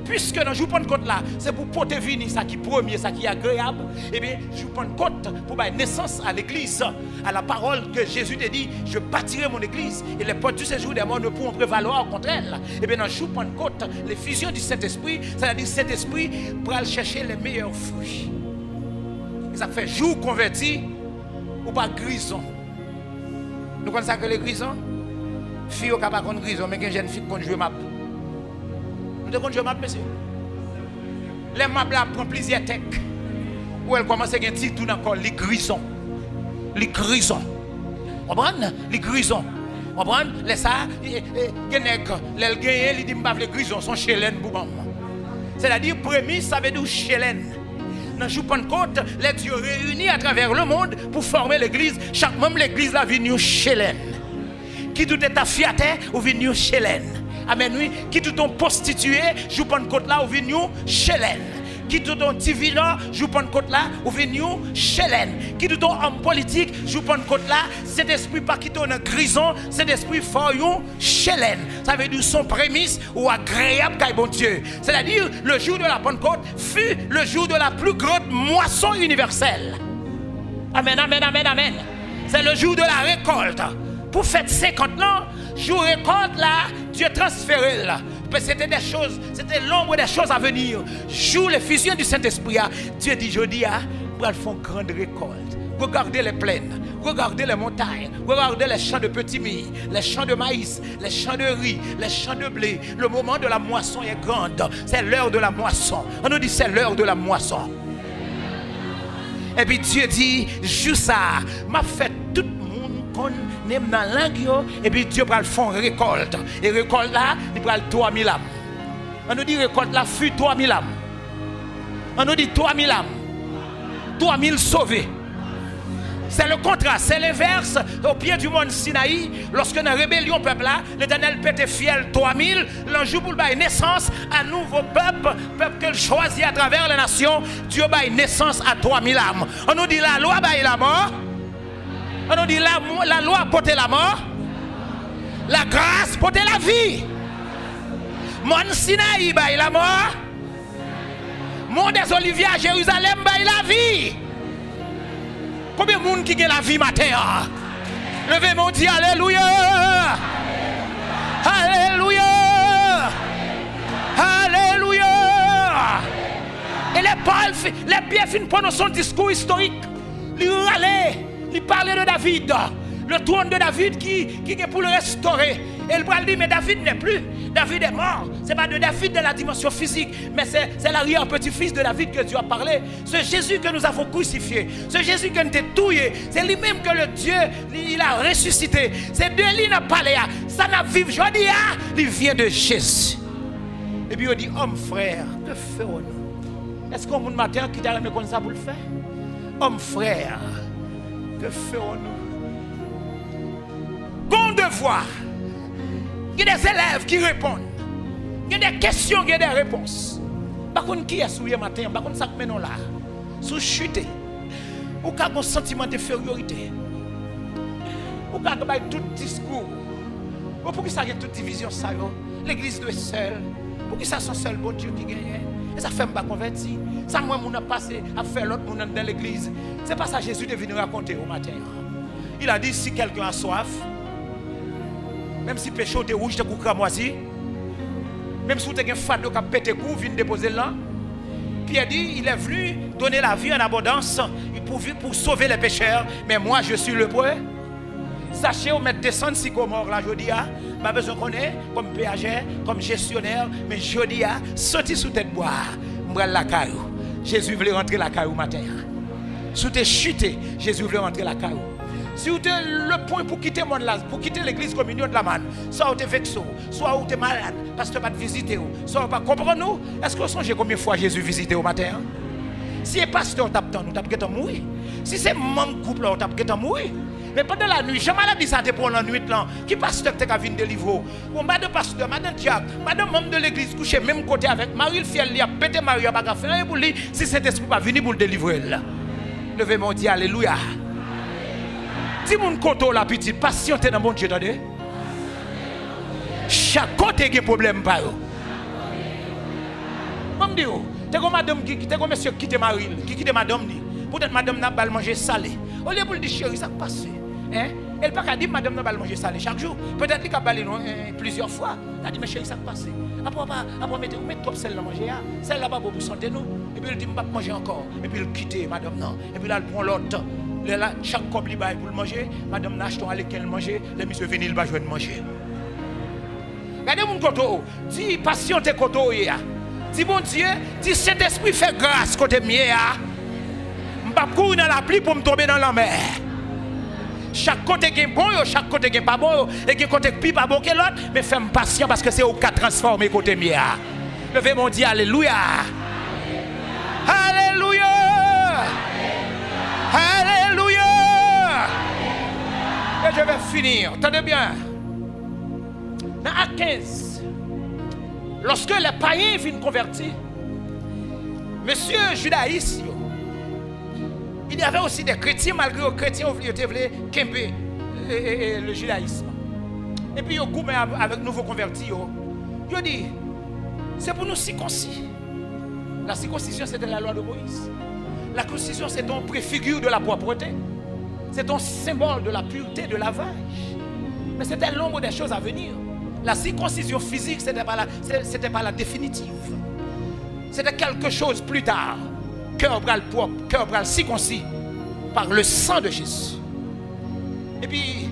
Puisque dans le jour de Pentecôte là, c'est pour porter venir ça qui est premier, ça qui est agréable, et bien, jour de Pentecôte, pour donner naissance à l'église, à la parole que Jésus te dit, je bâtirai mon église, et les portes du séjour des morts ne pourront prévaloir contre elle. Et bien, dans le jour de Pentecôte, les fusions du Saint-Esprit, c'est-à-dire Saint-Esprit pour aller chercher les meilleurs fruits. Et ça fait jour converti, ou pas grison. Nous connaissons ça que les grisons? Filles au pas contre grison, mais une jeune fille qui joue map. Nous devons jouer map, monsieur. Les maps là prennent plusieurs tech. Où elle commence à gagner un petit tout encore, les grisons. Les grisons. Vous comprenez? Les grisons. Vous comprenez? Les ça, les gagnent, ils disent que les grisons sont chélènes pour moi. C'est-à-dire, prémisse, ça veut dire chélène. Dans le jour de Pentecôte, les dieux réunis à travers le monde pour former l'église. Chaque membre de l'église là vient chélène. Qui tout est affiaté ou vient chélène. Amen, oui. Qui tout est prostitué, joue Pentecôte là ou vient chélène. Qui tout est divin, joue Pentecôte là ou vient chélène. Qui tout est homme politique, joue Pentecôte là, cet esprit pas qui tourne grison, cet esprit fort chélène. Ça veut dire son prémisse ou agréable qu'est bon Dieu. C'est-à-dire le jour de la Pentecôte fut le jour de la plus grande moisson universelle. Amen, amen, amen, amen. C'est le jour de la récolte. Pour faire 50 ans, jour récolte là, Dieu transféré là. C'était des choses, c'était l'ombre des choses à venir. Jour les fusions du Saint-Esprit, Dieu dit, je dis, pour faire une grande récolte. Regardez les plaines, regardez les montagnes, regardez les champs de petits mil, les champs de maïs, les champs de riz, les champs de blé. Le moment de la moisson est grand. C'est l'heure de la moisson. On nous dit c'est l'heure de la moisson. Et puis Dieu dit, juste ça, m'a fait tout le monde qu'on aime dans la langue, et puis Dieu va le faire récolte. Et récolte là, il va le 3000 âmes. On nous dit récolte là, fut 3000 âmes. On nous dit 3000 âmes. 3000 sauvés. C'est le contraste, c'est l'inverse au pied du mont Sinaï. Lorsque dans la rébellion peuple là, l'Éternel pète fiel 3000, l'enjeu pour bailler naissance à un nouveau peuple qu'il choisit à travers les nations. Dieu baille naissance à 3000 âmes. On nous dit la loi baille la mort. On nous dit la loi porte la mort. La grâce porte la vie. Mont Sinaï baille la mort. Mont des Oliviers à Jérusalem baille la vie. Combien de monde qui a la vie matin? Levez mon Dieu, alléluia! Alléluia! Alléluia! Et les pieds finissent prendre son discours historique. Il râlait, il parlait de David. le trône de David qui est pour le restaurer. Et il va dire, mais David n'est plus. David est mort. Ce n'est pas de David de la dimension physique, mais c'est l'arrière-petit-fils de David que Dieu a parlé. Ce Jésus que nous avons crucifié, ce Jésus que nous avons touillé, c'est lui-même que le Dieu, il a ressuscité. C'est de lui qui n'a pas parlé. Ça n'a vécu. Je dis, il vient de Jésus. Et puis il dit, homme frère, que ferons-nous? Est-ce qu'on vous matin qui t'a remis comme ça pour le faire? Homme frère, que ferons-nous? Qu'on devoir. Il y a des élèves qui répondent. Il y a des questions, il y a des réponses. Par contre, qui est souillé matin? Par contre, ça que nous là. Sous chuter. Ou qu'il y a un sentiment d'infériorité. Ou qu'il y a tout discours. Ou pour qui ça y a toute division, ça l'église doit être seule. Pour qui ça sont seul bon Dieu qui gagne. Et ça fait pas converti. Ça moi on a passé à faire l'autre monde dans l'église. C'est pas ça Jésus est venu raconter au matin. Il a dit si quelqu'un a soif, même si péché est rouge, tu as cramoisi, même si tu as un fado qui a pété cou, viens déposer là. Puis il a dit, il est venu donner la vie en abondance pour sauver les pécheurs. Mais moi, je suis le prêt. Sachez, on met descendre si mort là, je dis, pas besoin qu'on ait comme péagère, comme gestionnaire, mais je dis, sorti sous tête bois, m'bral la caillou. Jésus voulait rentrer la caillou matin. Si tu es chuté, Jésus voulait rentrer la caillou. Si vous êtes le point pour quitter mon là, pour quitter l'église communion de la manne, soit vous êtes vexé, soit vous êtes malade, parce que vous n'avez pas visité, soit vous n'avez pas compris nous. Est-ce que vous songez combien de fois Jésus visité au matin? Si le pasteur tape tant, nous tape mourir. Si c'est mon couple, on tape mourir. Mais pendant la nuit, jamais dit ça pour la nuit là. Qui pasteur qui vient délivrer? Ou madame pasteur, madame diacre, madame membre de l'église couché même côté avec Marie le fiel, il a pété Marie, il a pas fait rien pour lui. Si cet esprit pas venir pour le délivrer là. Levez-moi dit alléluia. Si mon côté la petite patiente dans mon Dieu, attendez. Chaque côté a un problème par eux. Comme dit, t'es comme madame qui t'es comme monsieur qui quitte Marie, qui quitte madame ni. Peut-être madame n'a pas manger salé. Au lieu pour dire chérie ça passe. Hein? Elle pas qu'à dire madame n'a pas manger salé chaque jour. Peut-être qu'il a balé plusieurs fois. Elle a dit mais chérie ça passe. Après mettre trop celle là manger celle là pas pour santé nous. Et puis il dit pas manger encore. Et puis il quitte madame non. Et puis là il prend l'autre. Là, chaque couple il baille pour le manger, madame n'achète à l'équelle manger, les monsieur venir il va jouer de manger. Regardez mon côté, dis patiente côté dis bon Dieu, dis cet esprit fait grâce côté mien. M'pas courir dans la pluie pour me tomber dans la mer. Chaque côté qui est bon, chaque côté qui est pas bon, et qui côté qui pas bon que l'autre, mais fais-moi patient parce que c'est au cas transformer côté mien. Levez mon Dieu, alléluia. Alléluia. Alléluia. Et je vais finir. Tenez bien. Dans Acte 15, lorsque les païens viennent convertir, monsieur judaïste, il y avait aussi des chrétiens, malgré les chrétiens, ils voulaient camper le judaïsme. Et puis, ils ont goûté avec nouveaux convertis. Ils ont dit, c'est pour nous circoncis. La circoncision, c'était la loi de Moïse. La circoncision, c'est ton préfigure de la propreté. C'est ton symbole de la pureté, de lavage. Mais c'était l'ombre des choses à venir. La circoncision physique, ce n'était pas la définitive. C'était quelque chose plus tard. Cœur bral propre, cœur bral circoncis par le sang de Jésus. Et puis,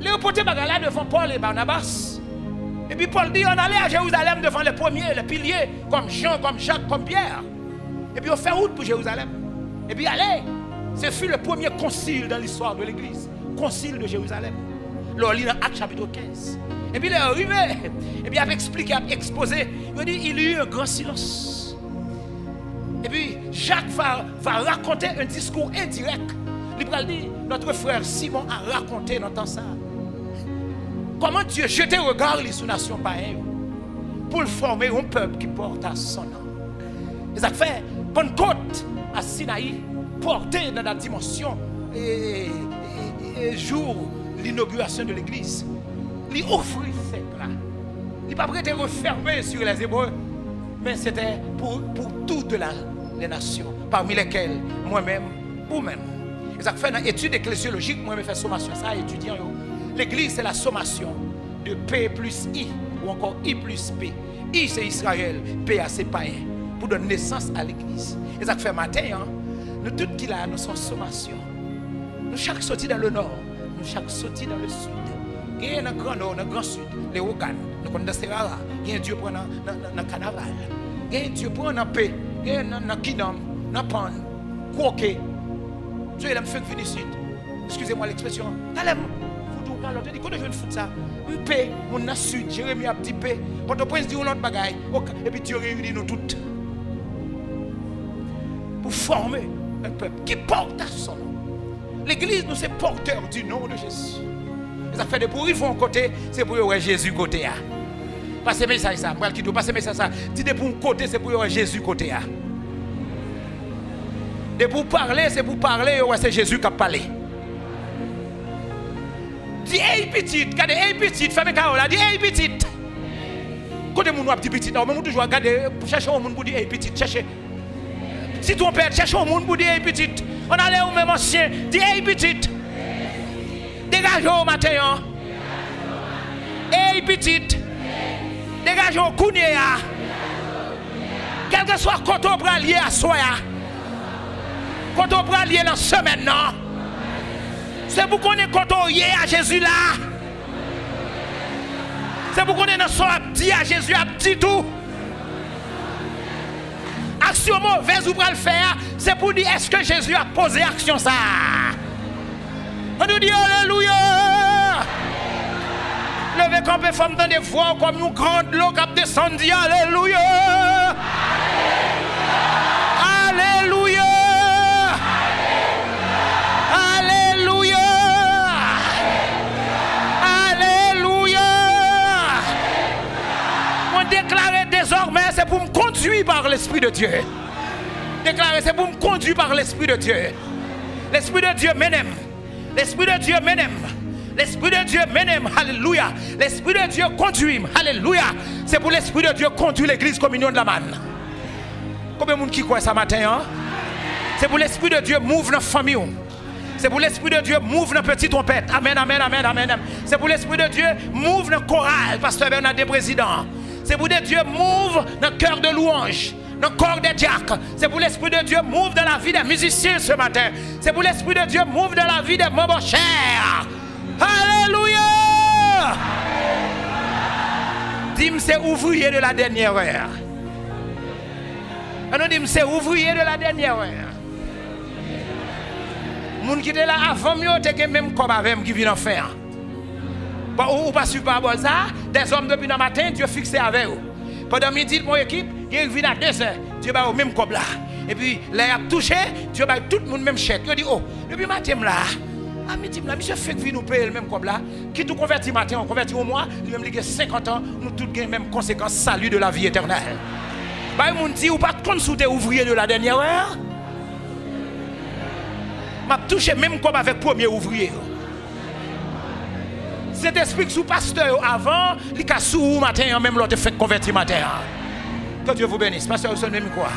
les portés là devant Paul et Barnabas. Et puis Paul dit, on allait à Jérusalem devant les premiers, les piliers, comme Jean, comme Jacques, comme Pierre. Et puis on fait route pour Jérusalem. Et puis allez, ce fut le premier concile dans l'histoire de l'église. Concile de Jérusalem. Là, on lit dans Actes chapitre 15. Et puis il est arrivé. Et puis il a expliqué, il a exposé. Il dit, il y a eu un grand silence. Et puis Jacques va raconter un discours indirect. Il va dire, notre frère Simon a raconté dans temps ça. Comment Dieu jetait un regard sur la nation païenne pour former un peuple qui porte à son nom. Et ça fait Pentecôte à Sinaï, porté dans la dimension et jour l'inauguration de l'église. Il offrit cette là. Il n'a pas prêté refermer sur les Hébreux, mais c'était pour toutes les nations, parmi lesquelles moi-même, vous-même. Et ça fait dans l'étude ecclésiologique, moi-même fait sommation ça, étudiant. L'église c'est la sommation de P plus I, ou encore I plus P. I c'est Israël, P c'est païen, pour donner naissance à l'église. Et ça fait matin, nous tous qui là, nous sommes sommation. Nous chaque sorti dans le nord, chaque sortie dans le sud. Il y a un grand nord, un grand sud, les Ogan, nous connaissons Serara. Il y a un Dieu pour le carnaval. Il y a un Dieu pour la paix. Il y a un Kidam, un Pan, Kwoke. Dieu il me fait venir ici. Excusez-moi l'expression. Allez, vous dites, quand je viens de foutre ça, je paix, mon a sud, Jérémie a dit paix. Quand on prince dit l'autre bagaille, et puis Dieu réunit nous toutes. Pour former un peuple qui porte à son nom. L'église, nous, c'est porteur du nom de Jésus. Les affaires de pour ils vont côté, c'est pour y Jésus côté. Passez message ça, moi qui dois passer message ça. Dis de pour un côté, c'est pour y Jésus côté. De pour parler, c'est pour parler, c'est Jésus qui a parlé. Dis hey petite, regardez hey petite, femme Carola, dis hey petite. Côté mon petit petit, non, mais toujours regarder, chercher un monde pour dire hey petite, chercher. Si ton père cherche un monde pour dire hey petite, on allait au même ancien, dis hey petite. Dégagez au matin. Hey petite. Dégagez au kounéa. Quel que soit quand on prend lié à soi. Quand on prend lié dans la semaine, non. C'est pour qu'on est quand on y est à Jésus là. C'est pour qu'on est dans son petit à Jésus à petit tout. Action mauvaise ou pour le faire, c'est pour dire est-ce que Jésus a posé action ça. On nous dit alléluia. Levez comme une femme dans des voix comme une grande l'eau qui descend. Alléluia. Alléluia. Alléluia. Alléluia. On déclare désormais c'est pour me conduire par l'Esprit de Dieu. Déclarer c'est pour me conduire par l'Esprit de Dieu. L'Esprit de Dieu m'aime. L'Esprit de Dieu m'aime. L'Esprit de Dieu m'aime. Alléluia. L'Esprit de Dieu conduit. Alléluia. C'est pour l'Esprit de Dieu conduire l'église communion de la manne. Combien de monde qui croit ça matin? Hein? C'est pour l'Esprit de Dieu move dans la famille. C'est pour l'Esprit de Dieu move dans la petite trompette. Amen, amen, amen, amen. C'est pour l'Esprit de Dieu move dans le choral. Pasteur Bernard des présidents. C'est pour Dieu move dans le cœur de louange. Dans le corps des diacres. C'est pour l'Esprit de Dieu move dans la vie des musiciens ce matin. C'est pour l'Esprit de Dieu move dans la vie des membres chers. Alléluia. Dis-moi c'est ouvrier de la dernière heure. On dit c'est ouvrier de la dernière heure. Moun qui était là avant mieux te même comme avec qui vient en faire. Ou pas super bon ça, des hommes depuis le matin Dieu fixé avec eux. Pendant midi mon équipe, il vient à 2 heures. Dieu va au même comme là. Et puis là il a touché, Dieu va tout le monde même chèque. Il dit oh, depuis matin là, à midi là, monsieur fait que nous payer le même comme là. Qui tout converti matin, on converti au mois, lui même il a 50 ans, nous tous gagnons même conséquence salut de la vie éternelle. Bah il dit ou pas compte sous tes ouvriers de la dernière heure. M'a touché même comme avec premier ouvrier. Cet esprit sous pasteur avant, il a sous matin même l'autre fait convertir matin. Que Dieu vous bénisse. Pasteur, vous savez même quoi?